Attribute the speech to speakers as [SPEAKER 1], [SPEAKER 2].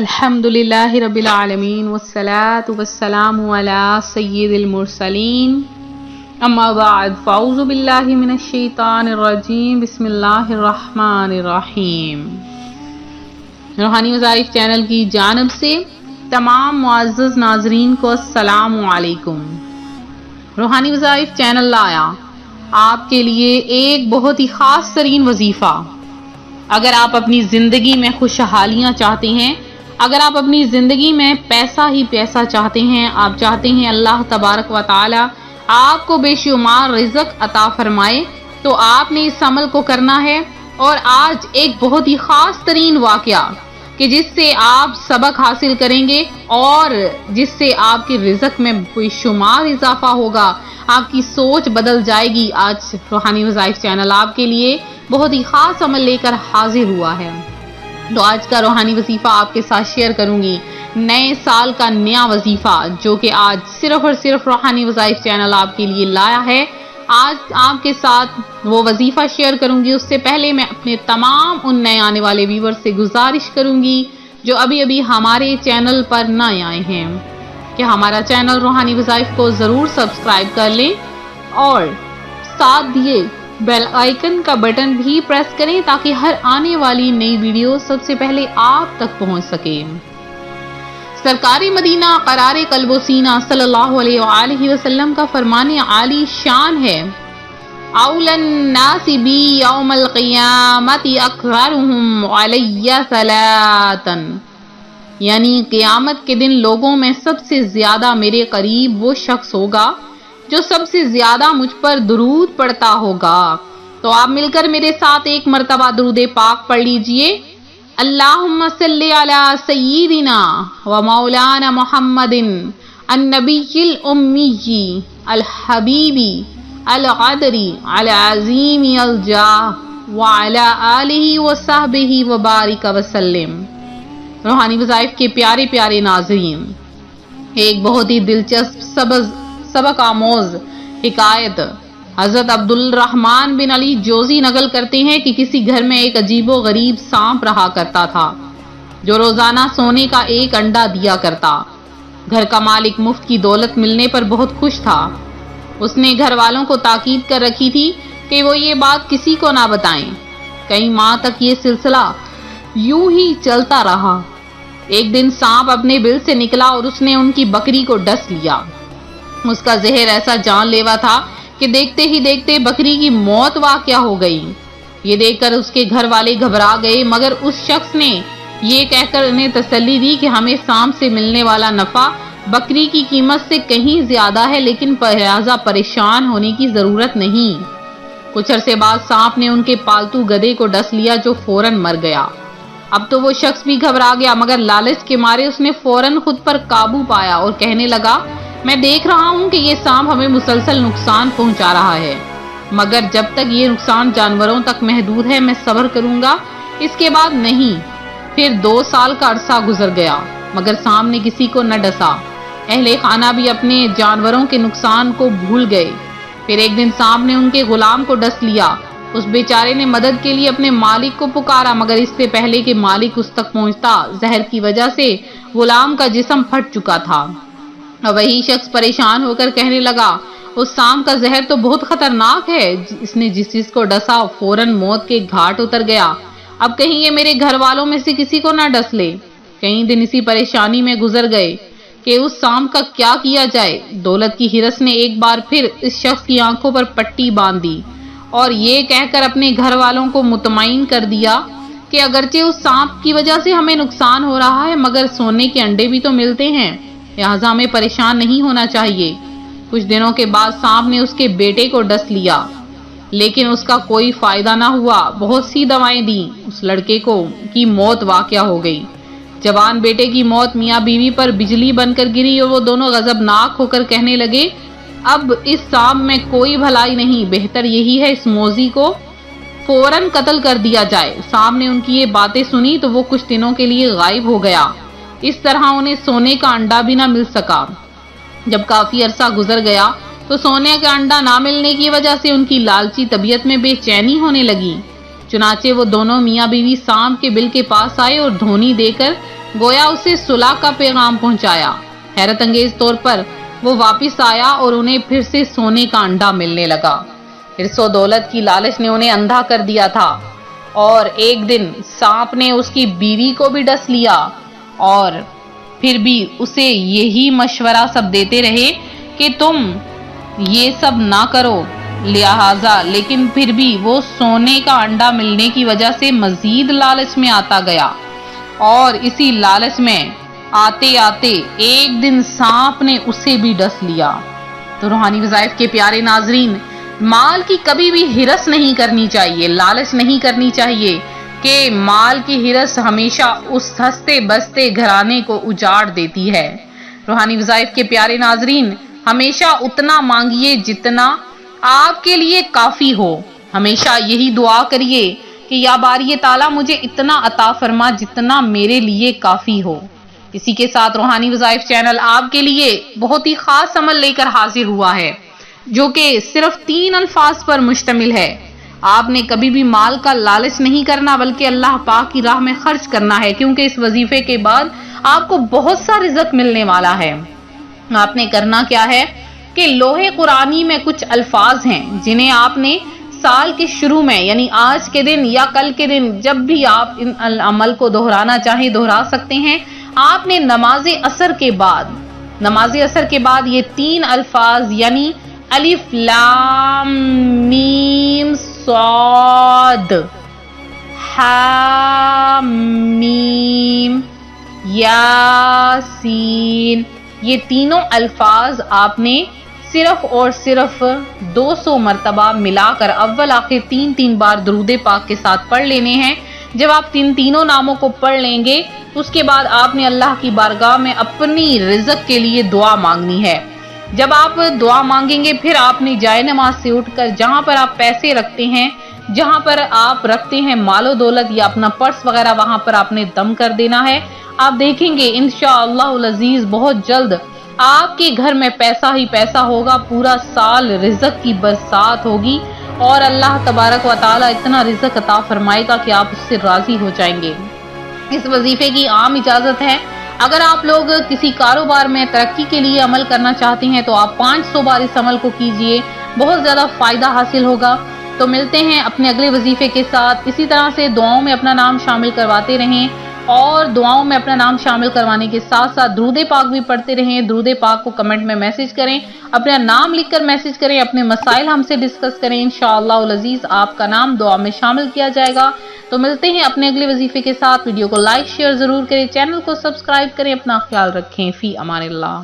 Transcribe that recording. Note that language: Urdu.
[SPEAKER 1] الحمدللہ رب العالمین والصلاة والسلام علی سید المرسلین اما بعد فاعوذ باللہ من الشیطان الرجیم بسم اللہ الرحمن الرحیم۔ روحانی وظائف چینل کی جانب سے تمام معزز ناظرین کو السلام علیکم۔ روحانی وظائف چینل لایا آپ کے لیے ایک بہت ہی خاص ترین وظیفہ۔ اگر آپ اپنی زندگی میں خوشحالیاں چاہتے ہیں، اگر آپ اپنی زندگی میں پیسہ ہی پیسہ چاہتے ہیں، آپ چاہتے ہیں اللہ تبارک و تعالی آپ کو بے شمار رزق عطا فرمائے، تو آپ نے اس عمل کو کرنا ہے۔ اور آج ایک بہت ہی خاص ترین واقعہ کہ جس سے آپ سبق حاصل کریں گے اور جس سے آپ کے رزق میں بے شمار اضافہ ہوگا، آپ کی سوچ بدل جائے گی۔ آج روحانی وظائف چینل آپ کے لیے بہت ہی خاص عمل لے کر حاضر ہوا ہے۔ تو آج کا روحانی وظیفہ آپ کے ساتھ شیئر کروں گی، نئے سال کا نیا وظیفہ جو کہ آج صرف اور صرف روحانی وظائف چینل آپ کے لیے لایا ہے۔ آج آپ کے ساتھ وہ وظیفہ شیئر کروں گی، اس سے پہلے میں اپنے تمام ان نئے آنے والے ویور سے گزارش کروں گی جو ابھی ہمارے چینل پر نئے آئے ہیں کہ ہمارا چینل روحانی وظائف کو ضرور سبسکرائب کر لیں اور ساتھ دیے بیل آئیکن کا بٹن بھی پریس کریں تاکہ ہر آنے والی نئی ویڈیو سب سے پہلے آپ تک پہنچ سکے۔ سرکار مدینہ قرار قلب و سینہ صلی اللہ علیہ وآلہ وسلم کا فرمان عالی شان ہے، اولی الناس بی یوم القیامت اکثرہم علی صلاۃ، یعنی قیامت کے دن لوگوں میں سب سے زیادہ میرے قریب وہ شخص ہوگا جو سب سے زیادہ مجھ پر درود پڑھتا ہوگا۔ تو آپ مل کر میرے ساتھ ایک مرتبہ درود پاک پڑھ لیجئے، اللہم صلی علی سیدنا و مولانا محمد النبی الامی الحبیبی القدری العظیم الجاہ وعلی آلہ وصحبہ وبارک وسلم۔ روحانی وظائف کے پیارے پیارے ناظرین، ایک بہت ہی دلچسپ سبق آموز حکایت حضرت عبد الرحمن بن علی جوزی نقل کرتے ہیں کہ کسی گھر میں ایک عجیب و غریب سانپ رہا کرتا تھا جو روزانہ سونے کا ایک انڈا دیا کرتا۔ گھر کا مالک مفت کی دولت ملنے پر بہت خوش تھا۔ اس نے گھر والوں کو تاکید کر رکھی تھی کہ وہ یہ بات کسی کو نہ بتائیں۔ کئی ماہ تک یہ سلسلہ یوں ہی چلتا رہا۔ ایک دن سانپ اپنے بل سے نکلا اور اس نے ان کی بکری کو ڈس لیا۔ اس کا زہر ایسا جان لیوا تھا کہ دیکھتے ہی دیکھتے بکری کی موت واقع ہو گئی۔ یہ دیکھ کر اس کے گھر والے گھبرا گئے، مگر اس شخص نے یہ کہہ کر انہیں تسلی دی کہ ہمیں سانپ سے ملنے والا نفع بکری کی قیمت سے کہیں زیادہ ہے، لیکن لہذا پریشان ہونے کی ضرورت نہیں۔ کچھ عرصے بعد سانپ نے ان کے پالتو گدھے کو ڈس لیا جو فوراً مر گیا۔ اب تو وہ شخص بھی گھبرا گیا، مگر لالچ کے مارے اس نے فوراً خود پر قابو پایا اور کہنے لگا، میں دیکھ رہا ہوں کہ یہ سانپ ہمیں مسلسل نقصان پہنچا رہا ہے، مگر جب تک یہ نقصان جانوروں تک محدود ہے میں صبر کروں گا، اس کے بعد نہیں۔ پھر 2 سال کا عرصہ گزر گیا مگر سانپ نے کسی کو نہ ڈسا۔ اہل خانہ بھی اپنے جانوروں کے نقصان کو بھول گئے۔ پھر ایک دن سانپ نے ان کے غلام کو ڈس لیا۔ اس بیچارے نے مدد کے لیے اپنے مالک کو پکارا، مگر اس سے پہلے کہ مالک اس تک پہنچتا زہر کی وجہ سے غلام کا جسم پھٹ چکا تھا۔ وہی شخص پریشان ہو کر کہنے لگا، اس سانپ کا زہر تو بہت خطرناک ہے، اس نے جس چیز کو ڈسا فوراً موت کے گھاٹ اتر گیا۔ اب کہیں یہ میرے گھر والوں میں سے کسی کو نہ ڈس لے۔ کئی دن اسی پریشانی میں گزر گئے کہ اس سانپ کا کیا کیا جائے۔ دولت کی ہرس نے ایک بار پھر اس شخص کی آنکھوں پر پٹی باندھ دی اور یہ کہہ کر اپنے گھر والوں کو مطمئن کر دیا کہ اگرچہ اس سانپ کی وجہ سے ہمیں نقصان ہو رہا ہے، مگر سونے کے انڈے بھی تو ملتے ہیں، لہذا ہمیں پریشان نہیں ہونا چاہیے۔ کچھ دنوں کے بعد سانپ نے اس کے بیٹے کو ڈس لیا، لیکن اس کا کوئی فائدہ نہ ہوا۔ بہت سی دوائیں دیں، اس لڑکے کی موت واقع ہو گئی۔ جوان بیٹے کی موت میاں بیوی پر بجلی بن کر گری اور وہ دونوں غضبناک ہو کر کہنے لگے، اب اس سانپ میں کوئی بھلائی نہیں، بہتر یہی ہے اس موذی کو فوراً قتل کر دیا جائے۔ سانپ نے ان کی یہ باتیں سنی تو وہ کچھ دنوں کے لیے غائب ہو گیا۔ اس طرح انہیں سونے کا انڈا بھی نہ مل سکا۔ جب کافی عرصہ گزر گیا تو سونے کا انڈا نہ ملنے کی وجہ سے ان کی لالچی طبیعت میں بے چینی ہونے لگی۔ چنانچہ وہ دونوں میاں بیوی سانپ کے بل کے پاس آئے اور دھونی دے کر گویا اسے صلح کا پیغام پہنچایا۔ حیرت انگیز طور پر وہ واپس آیا اور انہیں پھر سے سونے کا انڈا ملنے لگا۔ حرص و دولت کی لالچ نے انہیں اندھا کر دیا تھا، اور ایک دن سانپ نے اس کی بیوی کو بھی ڈس لیا، اور پھر بھی اسے یہی مشورہ سب دیتے رہے کہ تم یہ سب نہ کرو، لہذا لیکن پھر بھی وہ سونے کا انڈا ملنے کی وجہ سے مزید لالچ میں آتا گیا، اور اسی لالچ میں آتے آتے ایک دن سانپ نے اسے بھی ڈس لیا۔ تو روحانی وظائف کے پیارے ناظرین، مال کی کبھی بھی ہرس نہیں کرنی چاہیے، لالچ نہیں کرنی چاہیے کہ مال کی ہرس ہمیشہ اس ہنستے بستے گھرانے کو اجاڑ دیتی ہے۔ روحانی وظائف کے پیارے ناظرین، ہمیشہ اتنا مانگیے جتنا آپ کے لیے کافی ہو۔ ہمیشہ یہی دعا کریے کہ یا باری تعالیٰ مجھے اتنا عطا فرما جتنا میرے لیے کافی ہو۔ اسی کے ساتھ روحانی وظائف چینل آپ کے لیے بہت ہی خاص عمل لے کر حاضر ہوا ہے، جو کہ صرف 3 الفاظ پر مشتمل ہے۔ آپ نے کبھی بھی مال کا لالچ نہیں کرنا، بلکہ اللہ پاک کی راہ میں خرچ کرنا ہے، کیونکہ اس وظیفے کے بعد آپ کو بہت سا رزق ملنے والا ہے۔ آپ نے کرنا کیا ہے کہ لوح قرآنی میں کچھ الفاظ ہیں جنہیں آپ نے سال کے شروع میں، یعنی آج کے دن یا کل کے دن، جب بھی آپ ان عمل کو دہرانا چاہیں دہرا سکتے ہیں۔ آپ نے نماز عصر کے بعد یہ 3 الفاظ یعنی الف لام میم صاد ہا میم یاسین، یہ تینوں الفاظ آپ نے صرف اور صرف 200 مرتبہ ملا کر اول آخر 3 بار درود پاک کے ساتھ پڑھ لینے ہیں۔ جب آپ تینوں ناموں کو پڑھ لیں گے، اس کے بعد آپ نے اللہ کی بارگاہ میں اپنی رزق کے لیے دعا مانگنی ہے۔ جب آپ دعا مانگیں گے، پھر آپ نے جائے نماز سے اٹھ کر جہاں پر آپ پیسے رکھتے ہیں، جہاں پر آپ رکھتے ہیں مال و دولت یا اپنا پرس وغیرہ، وہاں پر آپ نے دم کر دینا ہے۔ آپ دیکھیں گے انشاءاللہ العزیز بہت جلد آپ کے گھر میں پیسہ ہی پیسہ ہوگا، پورا سال رزق کی برسات ہوگی، اور اللہ تبارک و تعالی اتنا رزق عطا فرمائے گا کہ آپ اس سے راضی ہو جائیں گے۔ اس وظیفے کی عام اجازت ہے، اگر آپ لوگ کسی کاروبار میں ترقی کے لیے عمل کرنا چاہتے ہیں تو آپ 500 بار اس عمل کو کیجئے، بہت زیادہ فائدہ حاصل ہوگا۔ تو ملتے ہیں اپنے اگلے وظیفے کے ساتھ۔ اسی طرح سے دعاؤں میں اپنا نام شامل کرواتے رہیں، اور دعاؤں میں اپنا نام شامل کروانے کے ساتھ ساتھ درود پاک بھی پڑھتے رہیں۔ درود پاک کو کمنٹ میں میسج کریں، اپنا نام لکھ کر میسج کریں، اپنے مسائل ہم سے ڈسکس کریں، انشاءاللہ العزیز آپ کا نام دعا میں شامل کیا جائے گا۔ تو ملتے ہیں اپنے اگلے وظیفے کے ساتھ۔ ویڈیو کو لائک شیئر ضرور کریں، چینل کو سبسکرائب کریں، اپنا خیال رکھیں، فی امان اللہ۔